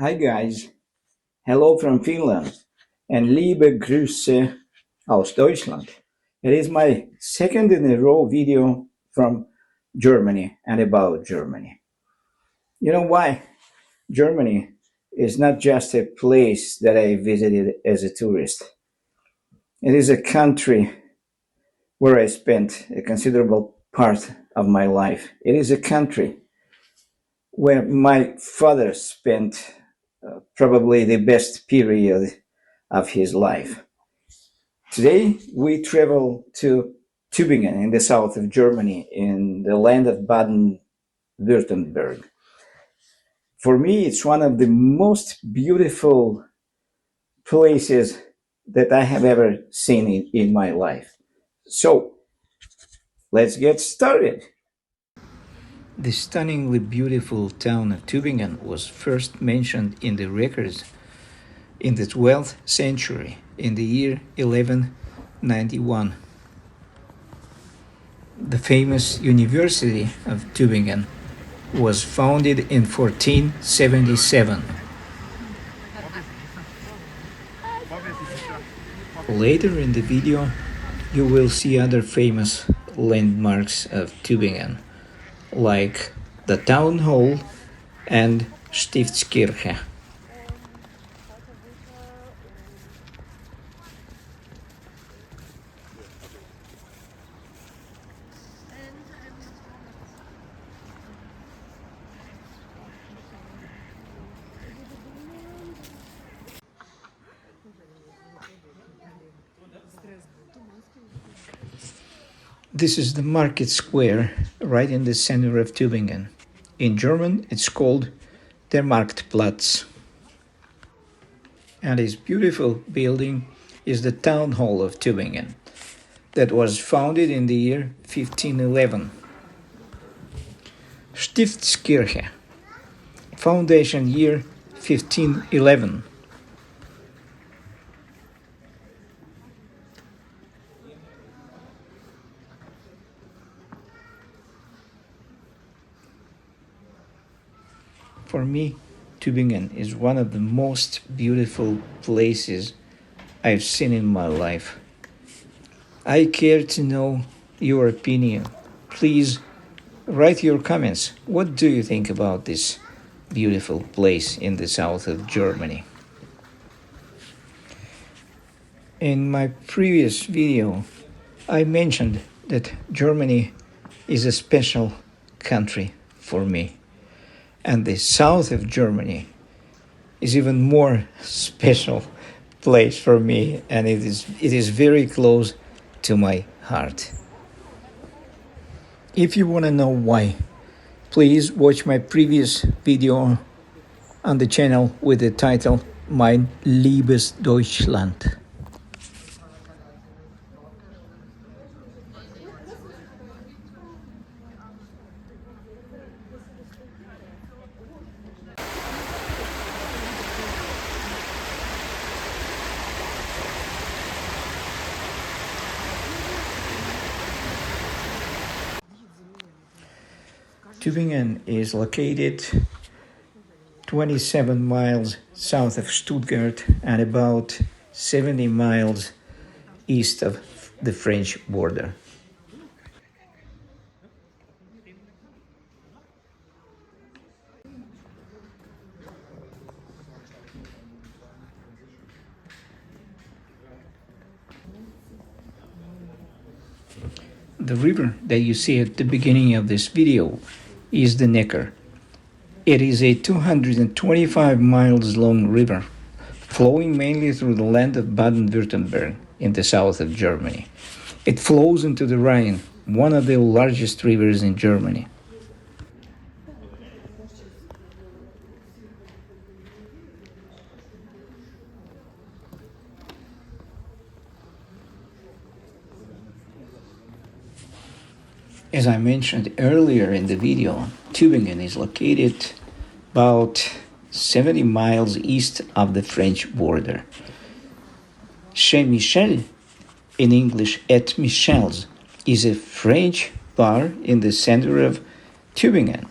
Hi guys, hello from Finland and liebe Grüße aus Deutschland. It is my second in a row video from Germany and about Germany. You know why? Germany is not just a place that I visited as a tourist. It is a country where I spent a considerable part of my life. It is a country where my father spent probably the best period of his life. Today, we travel to Tübingen in the south of Germany, in the land of baden-württemberg. For me, it's one of the most beautiful places that I have ever seen in my life. So, let's get started. The stunningly beautiful town of Tübingen was first mentioned in the records in the 12th century, in the year 1191. The famous University of Tübingen was founded in 1477. Later in the video, you will see other famous landmarks of Tübingen, like the town hall and Stiftskirche. This is the market square right in the center of Tübingen. In German, it's called der Marktplatz. And this beautiful building is the town hall of Tübingen that was founded in the year 1511. Stiftskirche, foundation year 1511. For me, Tübingen is one of the most beautiful places I've seen in my life. I care to know your opinion. Please write your comments. What do you think about this beautiful place in the south of Germany? In my previous video, I mentioned that Germany is a special country for me. And the south of Germany is even more special place for me, and it is very close to my heart. If you want to know why, please watch my previous video on the channel with the title Mein liebes Deutschland. Tübingen is located 27 miles south of Stuttgart and about 70 miles east of the French border. The river that you see at the beginning of this video is the Neckar. It is a 225 miles long river, flowing mainly through the land of baden-württemberg in the south of Germany. It flows into the Rhine, one of the largest rivers in Germany. As I mentioned earlier in the video, Tübingen is located about 70 miles east of the French border. Chez Michel, in English at Michel's, is a French bar in the center of Tübingen.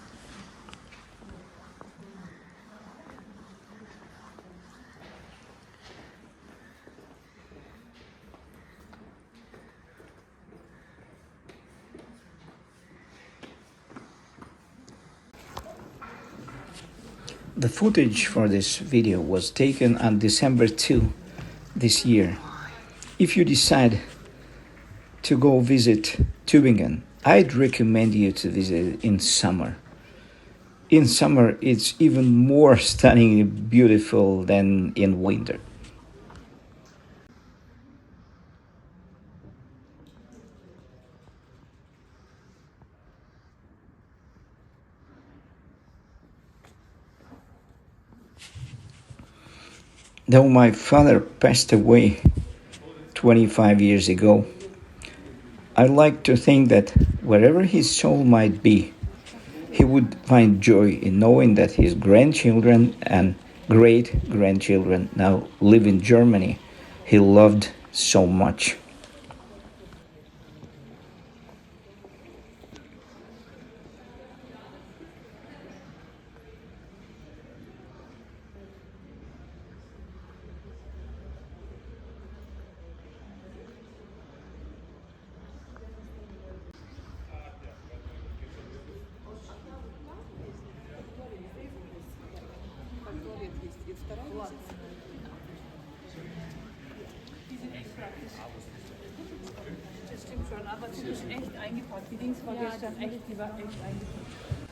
The footage for this video was taken on December 2 this year. If you decide to go visit Tübingen, I'd recommend you to visit in summer. In summer, it's even more stunningly beautiful than in winter. Though my father passed away 25 years ago, I like to think that wherever his soul might be, he would find joy in knowing that his grandchildren and great-grandchildren now live in Germany he loved so much.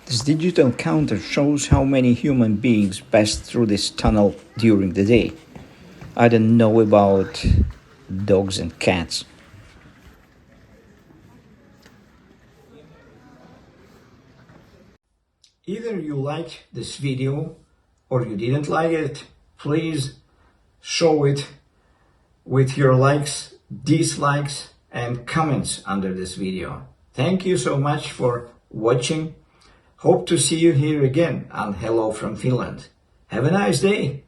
This digital counter shows how many human beings pass through this tunnel during the day. I don't know about dogs and cats. Either you liked this video or you didn't like it, please show it with your likes, dislikes, and comments under this video. Thank you so much for watching. Hope to see you here again on Hello from Finland. Have a nice day.